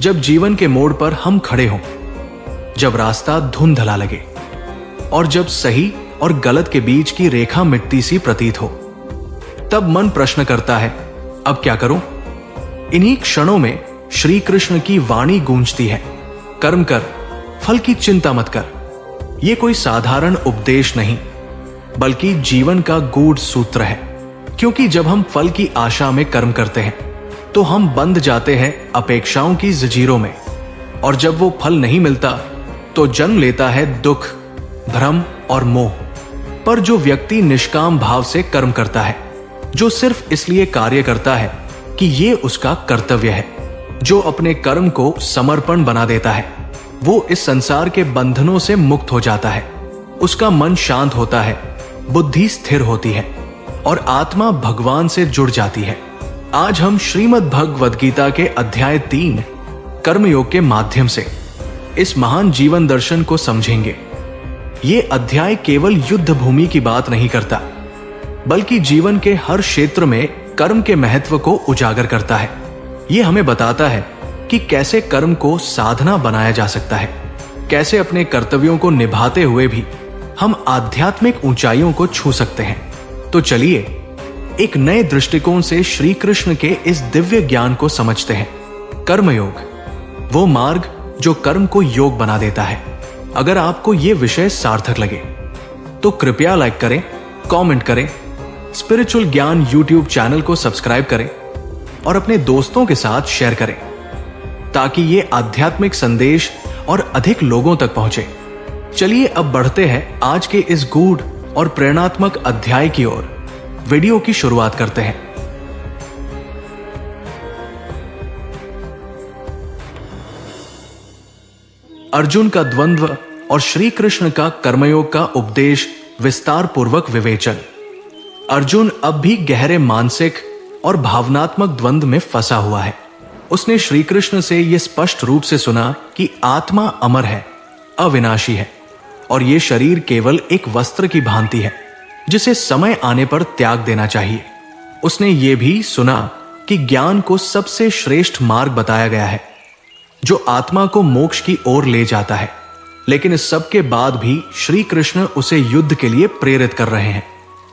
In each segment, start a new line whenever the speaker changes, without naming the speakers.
जब जीवन के मोड़ पर हम खड़े हों, जब रास्ता धुंधला लगे और जब सही और गलत के बीच की रेखा मिटती सी प्रतीत हो, तब मन प्रश्न करता है, अब क्या करूं? इन्हीं क्षणों में श्री कृष्ण की वाणी गूंजती है, कर्म कर, फल की चिंता मत कर। यह कोई साधारण उपदेश नहीं, बल्कि जीवन का गूढ़ सूत्र है। क्योंकि जब हम फल की आशा में कर्म करते हैं तो हम बंध जाते हैं अपेक्षाओं की जंजीरों में, और जब वो फल नहीं मिलता तो जन्म लेता है दुख, भ्रम और मोह। पर जो व्यक्ति निष्काम भाव से कर्म करता है, जो सिर्फ इसलिए कार्य करता है कि ये उसका कर्तव्य है, जो अपने कर्म को समर्पण बना देता है, वो इस संसार के बंधनों से मुक्त हो जाता है। उसका मन शांत होता है, बुद्धि स्थिर होती है और आत्मा भगवान से जुड़ जाती है। आज हम श्रीमद् भगवद गीता के अध्याय 3 कर्मयोग के माध्यम से इस महान जीवन दर्शन को समझेंगे। ये अध्याय केवल युद्ध भूमि की बात नहीं करता, बल्कि जीवन के हर क्षेत्र में कर्म के महत्व को उजागर करता है। ये हमें बताता है कि कैसे कर्म को साधना बनाया जा सकता है, कैसे अपने कर्तव्यों को निभाते हुए भी हम आध्यात्मिक ऊंचाइयों को छू सकते हैं। तो चलिए एक नए दृष्टिकोण से श्री कृष्ण के इस दिव्य ज्ञान को समझते हैं। कर्मयोग, वो मार्ग जो कर्म को योग बना देता है। अगर आपको ये विषय सार्थक लगे तो कृपया लाइक करें, कमेंट करें, स्पिरिचुअल ज्ञान यूट्यूब चैनल को सब्सक्राइब करें और अपने दोस्तों के साथ शेयर करें, ताकि ये आध्यात्मिक संदेश और अधिक लोगों तक पहुंचे। चलिए अब बढ़ते हैं आज के इस गूढ़ और प्रेरणात्मक अध्याय की ओर। वीडियो की शुरुआत करते हैं। अर्जुन का द्वंद्व और श्री कृष्ण का कर्मयोग का उपदेश विस्तार पूर्वक विवेचन। अर्जुन अब भी गहरे मानसिक और भावनात्मक द्वंद्व में फंसा हुआ है। उसने श्री कृष्ण से यह स्पष्ट रूप से सुना कि आत्मा अमर है, अविनाशी है और ये शरीर केवल एक वस्त्र की भांति है, जिसे समय आने पर त्याग देना चाहिए। उसने ये भी सुना कि ज्ञान को सबसे श्रेष्ठ मार्ग बताया गया है, जो आत्मा को मोक्ष की ओर ले जाता है। लेकिन इस सब के बाद भी श्री कृष्ण उसे युद्ध के लिए प्रेरित कर रहे हैं।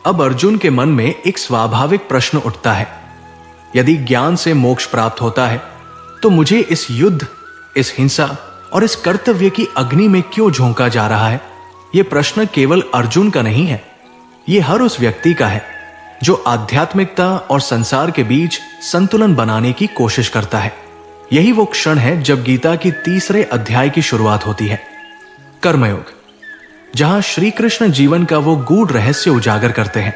अब अर्जुन के मन में एक स्वाभाविक प्रश्न उठता है, यदि ज्ञान से मोक्ष प्राप्त होता है तो मुझे इस युद्ध, इस हिंसा और इस कर्तव्य की अग्नि में क्यों झोंका जा रहा है? यह प्रश्न केवल अर्जुन का नहीं है, यह हर उस व्यक्ति का है जो आध्यात्मिकता और संसार के बीच संतुलन बनाने की कोशिश करता है। यही वो क्षण है जब गीता की 3रे अध्याय की शुरुआत होती है, कर्मयोग, जहां श्री कृष्ण जीवन का वो गूढ़ रहस्य उजागर करते हैं,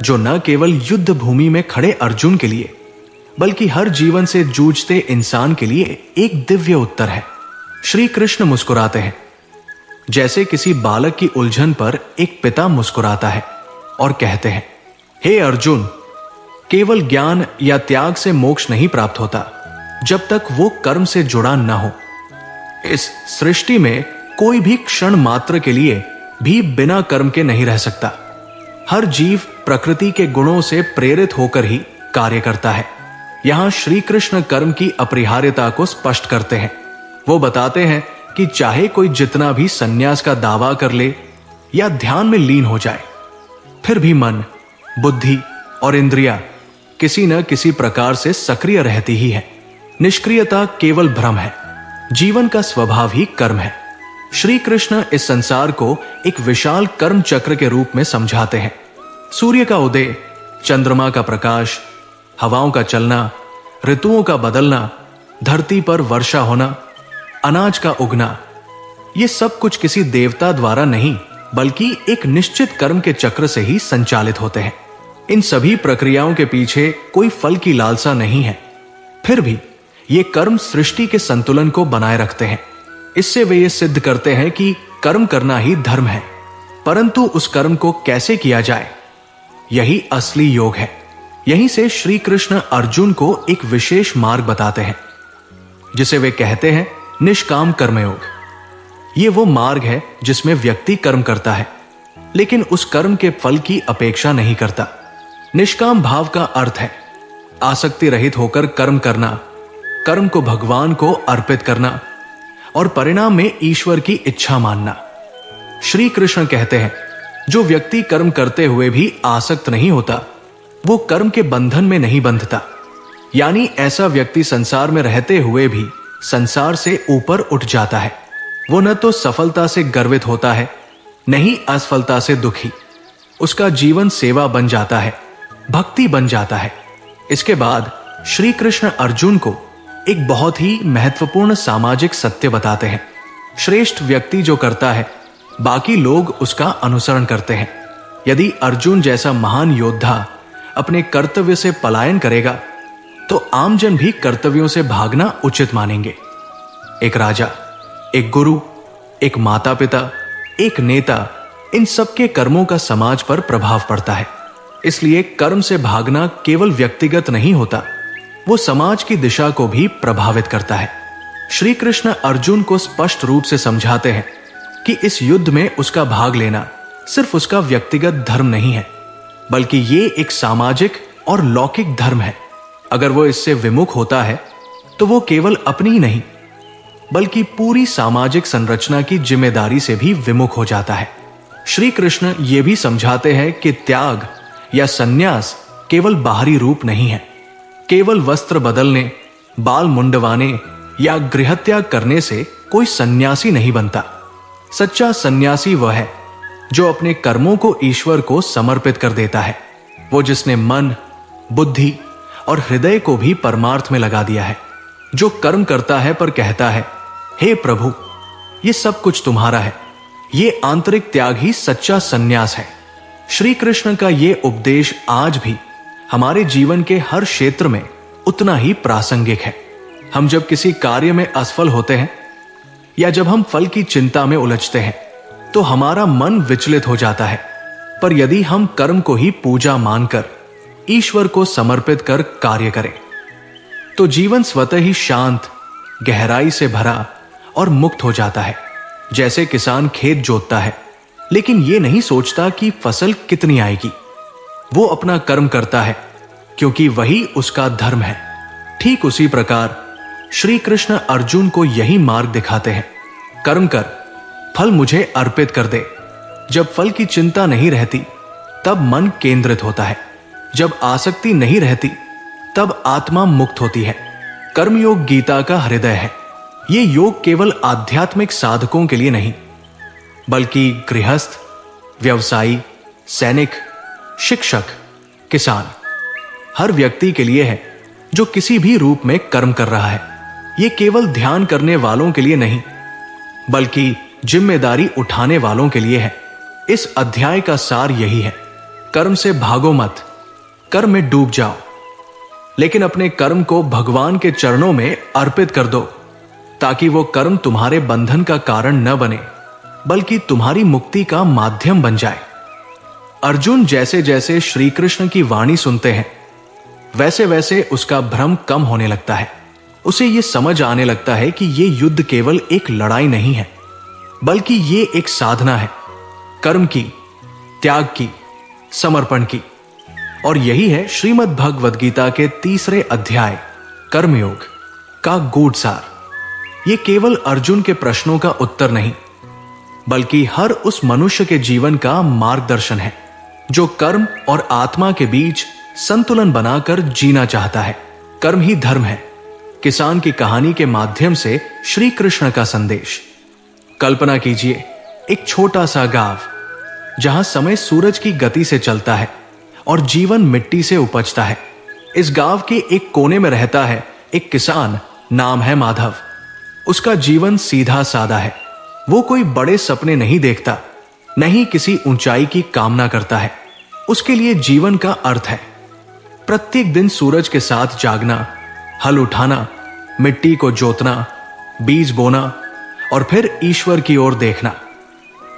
जो न केवल युद्ध भूमि में खड़े अर्जुन के लिए, बल्कि हर जीवन से जूझते इंसान के लिए एक दिव्य उत्तर है। श्री कृष्ण मुस्कुराते हैं, जैसे किसी बालक की उलझन पर एक पिता मुस्कुराता है और कहते हैं, हे अर्जुन, केवल ज्ञान या त्याग से मोक्ष नहीं प्राप्त होता जब तक वो कर्म से जुड़ा न हो। इस सृष्टि में कोई भी क्षण मात्र के लिए भी बिना कर्म के नहीं रह सकता। हर जीव प्रकृति के गुणों से प्रेरित होकर ही कार्य करता है। यहां श्री कृष्ण कर्म की अपरिहार्यता को स्पष्ट करते हैं। वो बताते हैं कि चाहे कोई जितना भी संन्यास का दावा कर ले या ध्यान में लीन हो जाए, फिर भी मन, बुद्धि और इंद्रियां किसी न किसी प्रकार से सक्रिय रहती ही है। निष्क्रियता केवल भ्रम है। जीवन का स्वभाव ही कर्म है। श्री कृष्ण इस संसार को एक विशाल कर्म चक्र के रूप में समझाते हैं। सूर्य का उदय, चंद्रमा का प्रकाश, हवाओं का चलना, ऋतुओं का बदलना, धरती पर वर्षा होना, अनाज का उगना, ये सब कुछ किसी देवता द्वारा नहीं, बल्कि एक निश्चित कर्म के चक्र से ही संचालित होते हैं। इन सभी प्रक्रियाओं के पीछे कोई फल की लालसा नहीं है। फिर भी ये कर्म सृष्टि के संतुलन को बनाए रखते हैं। इससे वे ये सिद्ध करते हैं कि कर्म करना ही धर्म है, परंतु उस कर्म को कैसे किया जाए, यही असली योग है। यहीं से श्री कृष्ण अर्जुन को एक विशेष मार्ग बताते हैं, जिसे वे कहते हैं निष्काम कर्मयोग। ये वो मार्ग है जिसमें व्यक्ति कर्म करता है, लेकिन उस कर्म के फल की अपेक्षा नहीं करता। निष्काम भाव का अर्थ है आसक्ति रहित होकर कर्म करना, कर्म को भगवान को अर्पित करना और परिणाम में ईश्वर की इच्छा मानना। श्री कृष्ण कहते हैं, जो व्यक्ति कर्म करते हुए भी आसक्त नहीं होता, वो कर्म के बंधन में नहीं बंधता। यानी ऐसा व्यक्ति संसार में रहते हुए भी संसार से ऊपर उठ जाता है। वो न तो सफलता से गर्वित होता है, न ही असफलता से दुखी। उसका जीवन सेवा बन जाता है, भक्ति बन जाता है। इसके बाद श्री कृष्ण अर्जुन को एक बहुत ही महत्वपूर्ण सामाजिक सत्य बताते हैं। श्रेष्ठ व्यक्ति जो करता है, बाकी लोग उसका अनुसरण करते हैं। यदि अर्जुन जैसा महान योद्धा अपने कर्तव्य से पलायन करेगा, तो आमजन भी कर्तव्यों से भागना उचित मानेंगे। एक राजा, एक गुरु, एक माता पिता, एक नेता, इन सबके कर्मों का समाज पर प्रभाव पड़ता है। इसलिए कर्म से भागना केवल व्यक्तिगत नहीं होता, वो समाज की दिशा को भी प्रभावित करता है। श्री कृष्ण अर्जुन को स्पष्ट रूप से समझाते हैं कि इस युद्ध में उसका भाग लेना सिर्फ उसका व्यक्तिगत धर्म नहीं है, बल्कि ये एक सामाजिक और लौकिक धर्म है। अगर वो इससे विमुख होता है, तो वो केवल अपनी ही नहीं, बल्कि पूरी सामाजिक संरचना की जिम्मेदारी से भी विमुख हो जाता है। श्री कृष्ण ये भी समझाते हैं कि त्याग या संन्यास केवल बाहरी रूप नहीं है। केवल वस्त्र बदलने, बाल मुंडवाने या गृहत्याग करने से कोई सन्यासी नहीं बनता। सच्चा सन्यासी वह है जो अपने कर्मों को ईश्वर को समर्पित कर देता है। वो जिसने मन, बुद्धि और हृदय को भी परमार्थ में लगा दिया है। जो कर्म करता है पर कहता है, हे प्रभु, ये सब कुछ तुम्हारा है। ये आंतरिक त्याग ही सच्चा सन्यास है। श्री कृष्ण का ये उपदेश आज भी हमारे जीवन के हर क्षेत्र में उतना ही प्रासंगिक है। हम जब किसी कार्य में असफल होते हैं या जब हम फल की चिंता में उलझते हैं, तो हमारा मन विचलित हो जाता है। पर यदि हम कर्म को ही पूजा मानकर ईश्वर को समर्पित कर कार्य करें, तो जीवन स्वतः ही शांत, गहराई से भरा और मुक्त हो जाता है। जैसे किसान खेत जोतता है, लेकिन यह नहीं सोचता कि फसल कितनी आएगी। वो अपना कर्म करता है क्योंकि वही उसका धर्म है। ठीक उसी प्रकार श्री कृष्ण अर्जुन को यही मार्ग दिखाते हैं। कर्म कर, फल मुझे अर्पित कर दे। जब फल की चिंता नहीं रहती, तब मन केंद्रित होता है। जब आसक्ति नहीं रहती, तब आत्मा मुक्त होती है। कर्मयोग गीता का हृदय है। ये योग केवल आध्यात्मिक साधकों के लिए नहीं, बल्कि गृहस्थ, व्यवसायी, सैनिक, शिक्षक, किसान, हर व्यक्ति के लिए है जो किसी भी रूप में कर्म कर रहा है। ये केवल ध्यान करने वालों के लिए नहीं, बल्कि जिम्मेदारी उठाने वालों के लिए है। इस अध्याय का सार यही है, कर्म से भागो मत, कर्म में डूब जाओ, लेकिन अपने कर्म को भगवान के चरणों में अर्पित कर दो, ताकि वो कर्म तुम्हारे बंधन का कारण न बने, बल्कि तुम्हारी मुक्ति का माध्यम बन जाए। अर्जुन जैसे जैसे श्री कृष्ण की वाणी सुनते हैं, वैसे वैसे उसका भ्रम कम होने लगता है। उसे यह समझ आने लगता है कि यह युद्ध केवल एक लड़ाई नहीं है, बल्कि यह एक साधना है, कर्म की, त्याग की, समर्पण की। और यही है श्रीमद् भगवद गीता के 3 अध्याय कर्मयोग का गूढ़ सार। यह केवल अर्जुन के प्रश्नों का उत्तर नहीं, बल्कि हर उस मनुष्य के जीवन का मार्गदर्शन है जो कर्म और आत्मा के बीच संतुलन बनाकर जीना चाहता है। कर्म ही धर्म है। किसान की कहानी के माध्यम से श्री कृष्ण का संदेश। कल्पना कीजिए, एक छोटा सा गांव जहां समय सूरज की गति से चलता है और जीवन मिट्टी से उपजता है। इस गांव के एक कोने में रहता है एक किसान, नाम है माधव। उसका जीवन सीधा सादा है। वो कोई बड़े सपने नहीं देखता, नहीं किसी ऊंचाई की कामना करता है। उसके लिए जीवन का अर्थ है प्रत्येक दिन सूरज के साथ जागना, हल उठाना, मिट्टी को जोतना, बीज बोना और फिर ईश्वर की ओर देखना।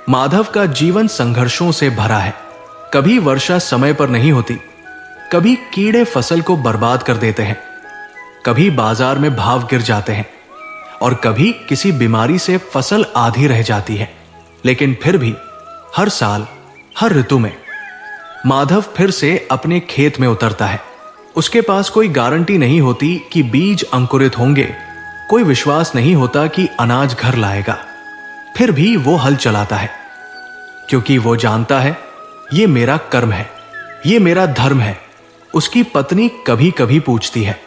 माधव का जीवन संघर्षों से भरा है। कभी वर्षा समय पर नहीं होती, कभी कीड़े फसल को बर्बाद कर देते हैं, कभी बाजार में भाव गिर जाते हैं और कभी किसी बीमारी से फसल आधी रह जाती है। लेकिन फिर भी हर साल, हर ऋतु में माधव फिर से अपने खेत में उतरता है। उसके पास कोई गारंटी नहीं होती कि बीज अंकुरित होंगे, कोई विश्वास नहीं होता कि अनाज घर लाएगा। फिर भी वो हल चलाता है, क्योंकि वो जानता है ये मेरा कर्म है, ये मेरा धर्म है। उसकी पत्नी कभी कभी पूछती है,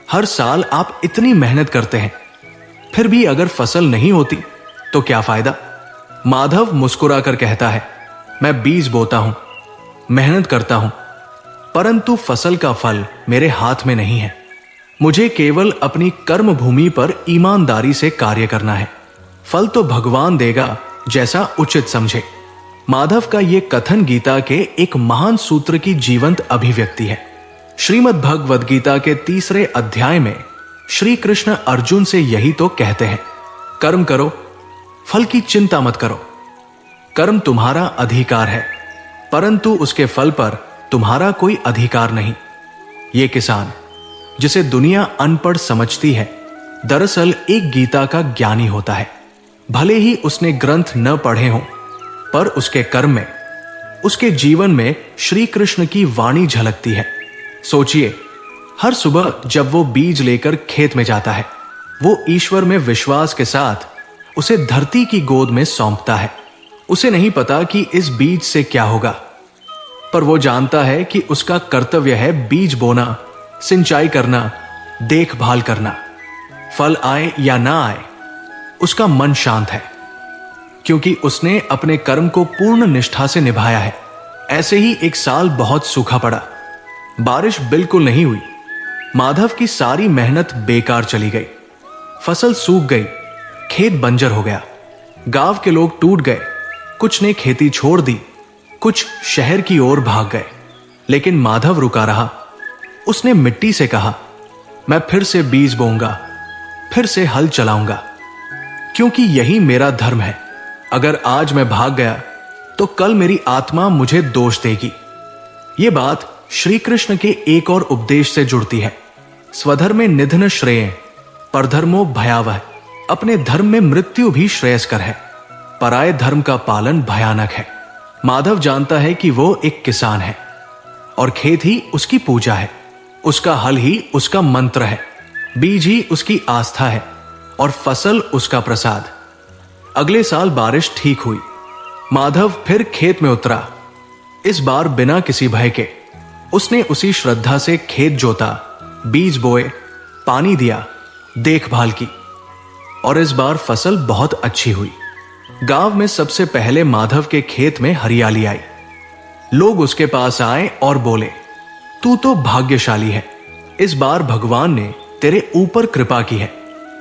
हर साल आप इतनी मेहनत करते हैं, फिर भी अगर फसल नहीं होती तो क्या फायदा? माधव मुस्कुराकर कहता है, मैं बीज बोता हूं, मेहनत करता हूं, परंतु फसल का फल मेरे हाथ में नहीं है। मुझे केवल अपनी कर्म भूमि पर ईमानदारी से कार्य करना है। फल तो भगवान देगा जैसा उचित समझे। माधव का यह कथन गीता के एक महान सूत्र की जीवंत अभिव्यक्ति है। श्रीमद् भगवद गीता के 3 अध्याय में श्री कृष्ण अर्जुन से यही तो कहते हैं, कर्म करो, फल की चिंता मत करो। कर्म तुम्हारा अधिकार है, परंतु उसके फल पर तुम्हारा कोई अधिकार नहीं। ये किसान जिसे दुनिया अनपढ़ समझती है, दरअसल एक गीता का ज्ञानी होता है। भले ही उसने ग्रंथ न पढ़े हों, पर उसके कर्म में, उसके जीवन में श्री कृष्ण की वाणी झलकती है। सोचिए, हर सुबह जब वो बीज लेकर खेत में जाता है, वो ईश्वर में विश्वास के साथ उसे धरती की गोद में सौंपता है। उसे नहीं पता कि इस बीज से क्या होगा, पर वो जानता है कि उसका कर्तव्य है बीज बोना, सिंचाई करना, देखभाल करना। फल आए या ना आए, उसका मन शांत है, क्योंकि उसने अपने कर्म को पूर्ण निष्ठा से निभाया है। ऐसे ही एक साल बहुत सूखा पड़ा, बारिश बिल्कुल नहीं हुई। माधव की सारी मेहनत बेकार चली गई, फसल सूख गई, खेत बंजर हो गया, गांव के लोग टूट गए, कुछ ने खेती छोड़ दी, कुछ शहर की ओर भाग गए। लेकिन माधव रुका रहा। उसने मिट्टी से कहा, मैं फिर से बीज बोऊंगा, फिर से हल चलाऊंगा, क्योंकि यही मेरा धर्म है। अगर आज मैं भाग गया तो कल मेरी आत्मा मुझे दोष देगी। यह बात श्री कृष्ण के एक और उपदेश से जुड़ती है, स्वधर्मे निधन श्रेय, परधर्मो भयावह। अपने धर्म में मृत्यु भी श्रेयस्कर है, पराये धर्म का पालन भयानक है। माधव जानता है कि वो एक किसान है और खेत ही उसकी पूजा है, उसका हल ही उसका मंत्र है, बीज ही उसकी आस्था है और फसल उसका प्रसाद। अगले साल बारिश ठीक हुई, माधव फिर खेत में उतरा। इस बार बिना किसी भय के उसने उसी श्रद्धा से खेत जोता, बीज बोए, पानी दिया, देखभाल की, और इस बार फसल बहुत अच्छी हुई। गांव में सबसे पहले माधव के खेत में हरियाली आई। लोग उसके पास आए और बोले, तू तो भाग्यशाली है, इस बार भगवान ने तेरे ऊपर कृपा की है।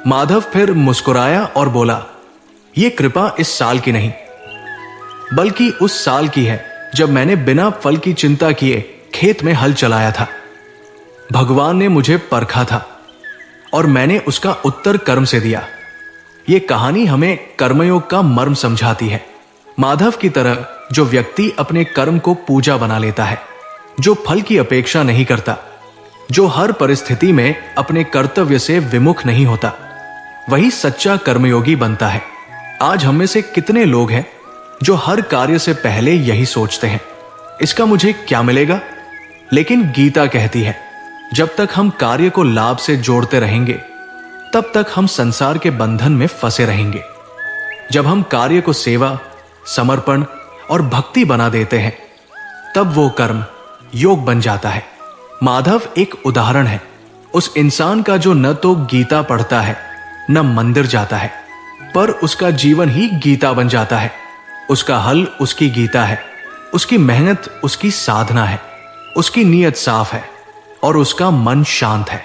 माधव फिर मुस्कुराया और बोला, यह कृपा इस साल की नहीं, बल्कि उस साल की है जब मैंने बिना फल की चिंता किए खेत में हल चलाया था। भगवान ने मुझे परखा था और मैंने उसका उत्तर कर्म से दिया। ये कहानी हमें कर्मयोग का मर्म समझाती है। माधव की तरह जो व्यक्ति अपने कर्म को पूजा बना लेता है, जो फल की अपेक्षा नहीं करता, जो हर परिस्थिति में अपने कर्तव्य से विमुख नहीं होता, वही सच्चा कर्मयोगी बनता है। आज हम में से कितने लोग हैं जो हर कार्य से पहले यही सोचते हैं, इसका मुझे क्या मिलेगा? लेकिन गीता कहती है, जब तक हम कार्य को लाभ से जोड़ते रहेंगे, तब तक हम संसार के बंधन में फंसे रहेंगे। जब हम कार्य को सेवा, समर्पण और भक्ति बना देते हैं, तब वो कर्म योग बन जाता है। माधव एक उदाहरण है उस इंसान का जो न तो गीता पढ़ता है, न मंदिर जाता है, पर उसका जीवन ही गीता बन जाता है। उसका हल उसकी गीता है, उसकी मेहनत उसकी साधना है, उसकी नीयत साफ है और उसका मन शांत है।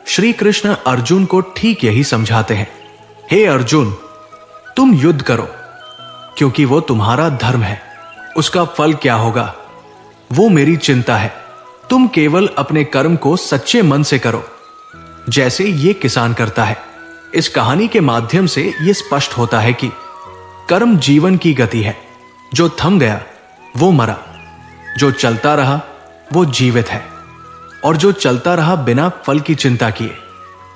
श्री कृष्ण अर्जुन को ठीक यही समझाते हैं, हे अर्जुन, तुम युद्ध करो, क्योंकि वो तुम्हारा धर्म है। उसका फल क्या होगा वो मेरी चिंता है। तुम केवल अपने कर्म को सच्चे मन से करो, जैसे ये किसान करता है। इस कहानी के माध्यम से यह स्पष्ट होता है कि कर्म जीवन की गति है। जो थम गया वो मरा, जो चलता रहा वो जीवित है, और जो चलता रहा बिना फल की चिंता किए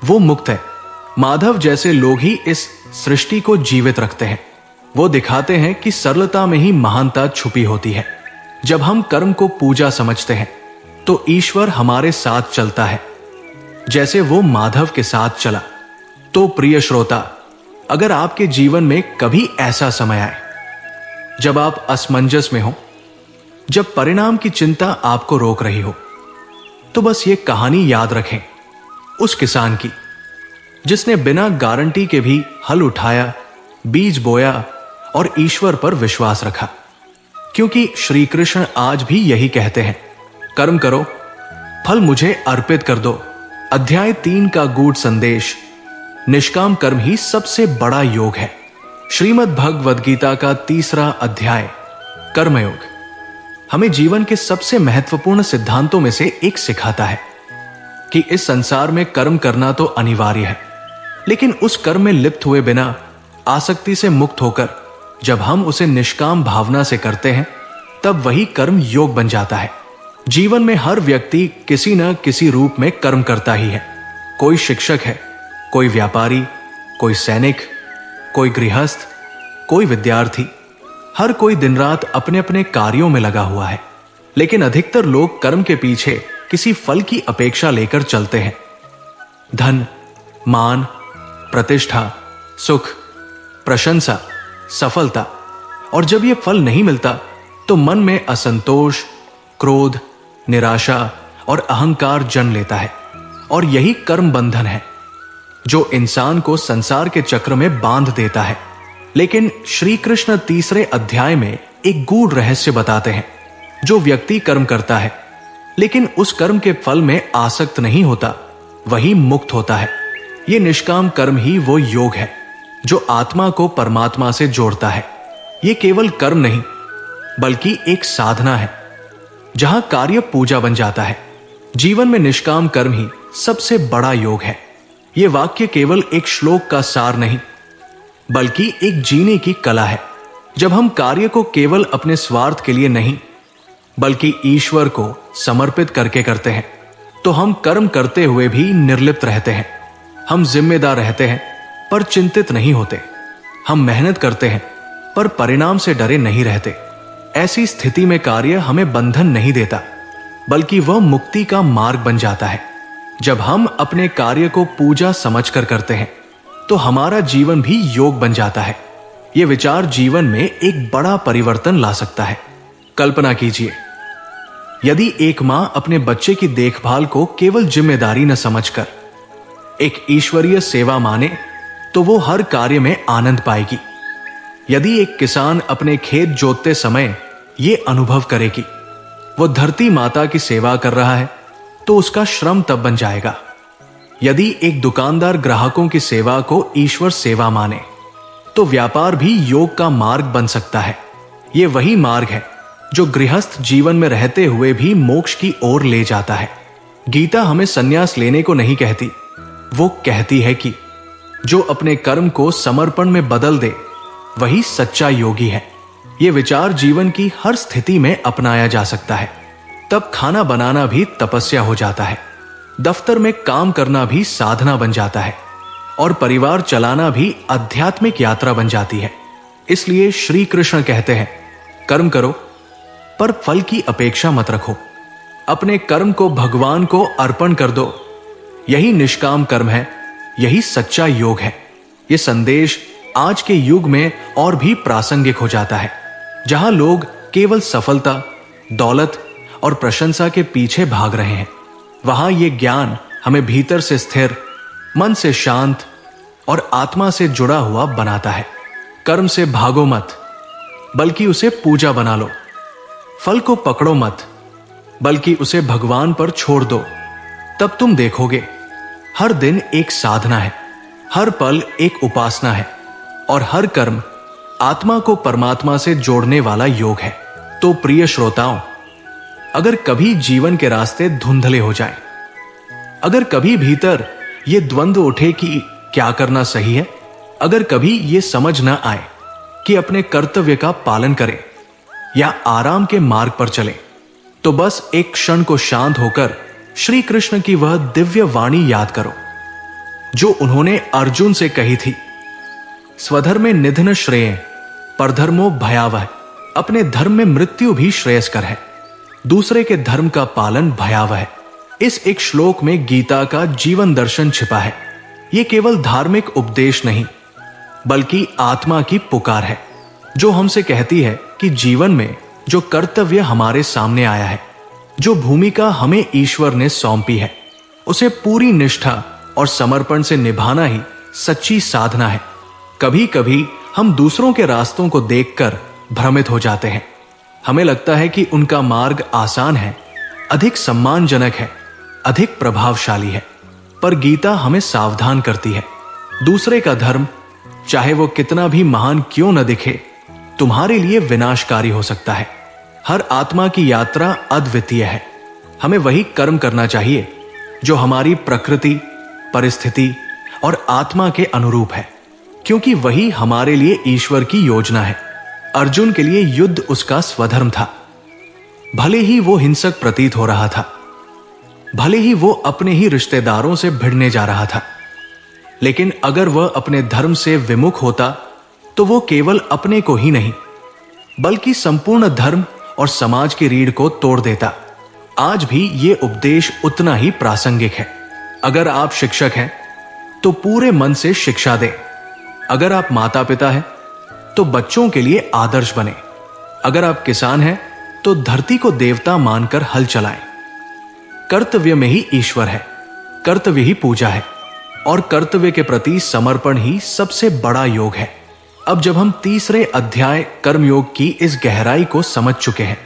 वो मुक्त है। माधव जैसे लोग ही इस सृष्टि को जीवित रखते हैं। वो दिखाते हैं कि सरलता में ही महानता छुपी होती है। जब हम कर्म को पूजा समझते हैं, तो ईश्वर हमारे साथ चलता है, जैसे वो माधव के साथ चला। तो प्रिय श्रोता, अगर आपके जीवन में कभी ऐसा समय आए जब आप असमंजस में हो, जब परिणाम की चिंता आपको रोक रही हो, तो बस ये कहानी याद रखें उस किसान की, जिसने बिना गारंटी के भी हल उठाया, बीज बोया और ईश्वर पर विश्वास रखा। क्योंकि श्री कृष्ण आज भी यही कहते हैं, कर्म करो, फल मुझे अर्पित कर दो। अध्याय 3 का गूढ़ संदेश, निष्काम कर्म ही सबसे बड़ा योग है। श्रीमद् भगवद गीता का 3रा अध्याय, कर्मयोग, हमें जीवन के सबसे महत्वपूर्ण सिद्धांतों में से एक सिखाता है कि इस संसार में कर्म करना तो अनिवार्य है, लेकिन उस कर्म में लिप्त हुए बिना, आसक्ति से मुक्त होकर जब हम उसे निष्काम भावना से करते हैं, तब वही कर्म योग बन जाता है। जीवन में हर व्यक्ति किसी न किसी रूप में कर्म करता ही है। कोई शिक्षक है, कोई व्यापारी, कोई सैनिक, कोई गृहस्थ, कोई विद्यार्थी। हर कोई दिन रात अपने अपने कार्यों में लगा हुआ है, लेकिन अधिकतर लोग कर्म के पीछे किसी फल की अपेक्षा लेकर चलते हैं। धन, मान, प्रतिष्ठा, सुख, प्रशंसा, सफलता, और जब यह फल नहीं मिलता तो मन में असंतोष, क्रोध, निराशा और अहंकार जन्म लेता है। और यही कर्म बंधन है जो इंसान को संसार के चक्र में बांध देता है। लेकिन श्री कृष्ण 3रे अध्याय में एक गूढ़ रहस्य बताते हैं। जो व्यक्ति कर्म करता है लेकिन उस कर्म के फल में आसक्त नहीं होता, वही मुक्त होता है। ये निष्काम कर्म ही वो योग है जो आत्मा को परमात्मा से जोड़ता है। ये केवल कर्म नहीं, बल्कि एक साधना है जहां कार्य पूजा बन जाता है। जीवन में निष्काम कर्म ही सबसे बड़ा योग है। ये वाक्य केवल एक श्लोक का सार नहीं, बल्कि एक जीने की कला है। जब हम कार्य को केवल अपने स्वार्थ के लिए नहीं, बल्कि ईश्वर को समर्पित करके करते हैं, तो हम कर्म करते हुए भी निर्लिप्त रहते हैं। हम जिम्मेदार रहते हैं पर चिंतित नहीं होते। हम मेहनत करते हैं पर परिणाम से डरे नहीं रहते। ऐसी स्थिति में कार्य हमें बंधन नहीं देता, बल्कि वह मुक्ति का मार्ग बन जाता है। जब हम अपने कार्य को पूजा समझकर करते हैं, तो हमारा जीवन भी योग बन जाता है। यह विचार जीवन में एक बड़ा परिवर्तन ला सकता है। कल्पना कीजिए, यदि एक मां अपने बच्चे की देखभाल को केवल जिम्मेदारी न समझकर एक ईश्वरीय सेवा माने, तो वो हर कार्य में आनंद पाएगी। यदि एक किसान अपने खेत जोतते समय ये अनुभव करे कि वो धरती माता की सेवा कर रहा है, तो उसका श्रम तब बन जाएगा। यदि एक दुकानदार ग्राहकों की सेवा को ईश्वर सेवा माने, तो व्यापार भी योग का मार्ग बन सकता है। ये वही मार्ग है जो गृहस्थ जीवन में रहते हुए भी मोक्ष की ओर ले जाता है। गीता हमें संन्यास लेने को नहीं कहती, वो कहती है कि जो अपने कर्म को समर्पण में बदल दे, वही सच्चा योगी है। ये विचार जीवन की हर स्थिति में अपनाया जा सकता है। तब खाना बनाना भी तपस्या हो जाता है, दफ्तर में काम करना भी साधना बन जाता है, और परिवार चलाना भी आध्यात्मिक यात्रा बन जाती है। इसलिए श्री कृष्ण कहते हैं, कर्म करो पर फल की अपेक्षा मत रखो। अपने कर्म को भगवान को अर्पण कर दो। यही निष्काम कर्म है, यही सच्चा योग है। यह संदेश आज के युग में और भी प्रासंगिक हो जाता है, जहां लोग केवल सफलता, दौलत और प्रशंसा के पीछे भाग रहे हैं। वहां यह ज्ञान हमें भीतर से स्थिर, मन से शांत और आत्मा से जुड़ा हुआ बनाता है। कर्म से भागो मत, बल्कि उसे पूजा बना लो। फल को पकड़ो मत, बल्कि उसे भगवान पर छोड़ दो। तब तुम देखोगे हर दिन एक साधना है, हर पल एक उपासना है, और हर कर्म आत्मा को परमात्मा से जोड़ने वाला योग है। तो प्रिय श्रोताओं, अगर कभी जीवन के रास्ते धुंधले हो जाएं, अगर कभी भीतर ये द्वंद्व उठे कि क्या करना सही है, अगर कभी ये समझ न आए कि अपने कर्तव्य का पालन करें या आराम के मार्ग पर चलें, तो बस एक क्षण को शांत होकर श्री कृष्ण की वह दिव्य वाणी याद करो जो उन्होंने अर्जुन से कही थी, स्वधर्मे निधन श्रेय परधर्मो भयावह। अपने धर्म में मृत्यु भी श्रेयस्कर है। दूसरे के धर्म का पालन भयावह है। इस एक श्लोक में गीता का जीवन दर्शन छिपा है। यह केवल धार्मिक उपदेश नहीं, बल्कि आत्मा की पुकार है, जो हमसे कहती है कि जीवन में जो कर्तव्य हमारे सामने आया है, जो भूमिका हमें ईश्वर ने सौंपी है, उसे पूरी निष्ठा और समर्पण से निभाना ही सच्ची साधना है। कभी कभी हम दूसरों के रास्तों को देखकर भ्रमित हो जाते हैं। हमें लगता है कि उनका मार्ग आसान है, अधिक सम्मानजनक है, अधिक प्रभावशाली है। पर गीता हमें सावधान करती है, दूसरे का धर्म, चाहे वो कितना भी महान क्यों न दिखे, तुम्हारे लिए विनाशकारी हो सकता है। हर आत्मा की यात्रा अद्वितीय है। हमें वही कर्म करना चाहिए जो हमारी प्रकृति, परिस्थिति और आत्मा के अनुरूप है, क्योंकि वही हमारे लिए ईश्वर की योजना है। अर्जुन के लिए युद्ध उसका स्वधर्म था। भले ही वो हिंसक प्रतीत हो रहा था, भले ही वो अपने ही रिश्तेदारों से भिड़ने जा रहा था, लेकिन अगर वह अपने धर्म से विमुख होता तो वो केवल अपने को ही नहीं, बल्कि संपूर्ण धर्म और समाज की रीढ़ को तोड़ देता। आज भी ये उपदेश उतना ही प्रासंगिक है। अगर आप शिक्षक हैं तो पूरे मन से शिक्षा दें। अगर आप माता पिता हैं तो बच्चों के लिए आदर्श बने। अगर आप किसान हैं तो धरती को देवता मानकर हल चलाएं। कर्तव्य में ही ईश्वर है, कर्तव्य ही पूजा है, और कर्तव्य के प्रति समर्पण ही सबसे बड़ा योग है। अब जब हम तीसरे अध्याय कर्मयोग की इस गहराई को समझ चुके हैं,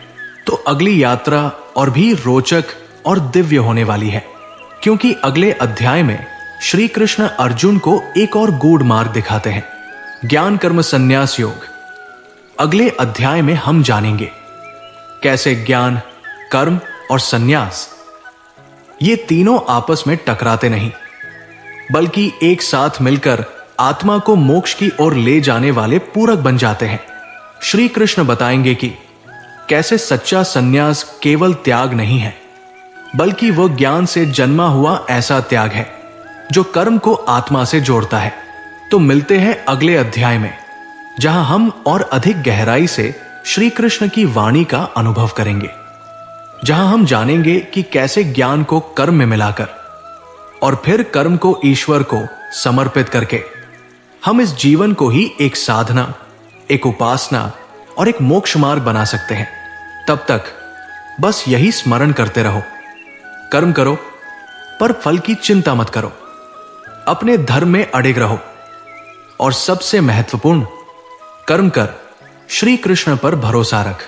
तो अगली यात्रा और भी रोचक और दिव्य होने वाली है, क्योंकि अगले अध्याय में श्री कृष्ण अर्जुन को एक और गूढ़ मार्ग दिखाते हैं, ज्ञान कर्म संन्यास योग। अगले अध्याय में हम जानेंगे कैसे ज्ञान, कर्म और संन्यास, ये तीनों आपस में टकराते नहीं, बल्कि एक साथ मिलकर आत्मा को मोक्ष की ओर ले जाने वाले पूरक बन जाते हैं। श्री कृष्ण बताएंगे कि कैसे सच्चा संन्यास केवल त्याग नहीं है, बल्कि वह ज्ञान से जन्मा हुआ ऐसा त्याग है जो कर्म को आत्मा से जोड़ता है। तो मिलते हैं अगले अध्याय में, जहां हम और अधिक गहराई से श्री कृष्ण की वाणी का अनुभव करेंगे, जहां हम जानेंगे कि कैसे ज्ञान को कर्म में मिलाकर और फिर कर्म को ईश्वर को समर्पित करके हम इस जीवन को ही एक साधना, एक उपासना और एक मोक्ष मार्ग बना सकते हैं। तब तक बस यही स्मरण करते रहो, कर्म करो पर फल की चिंता मत करो, अपने धर्म में अड़िग रहो, और सबसे महत्वपूर्ण, कर्म कर श्री कृष्ण पर भरोसा रख।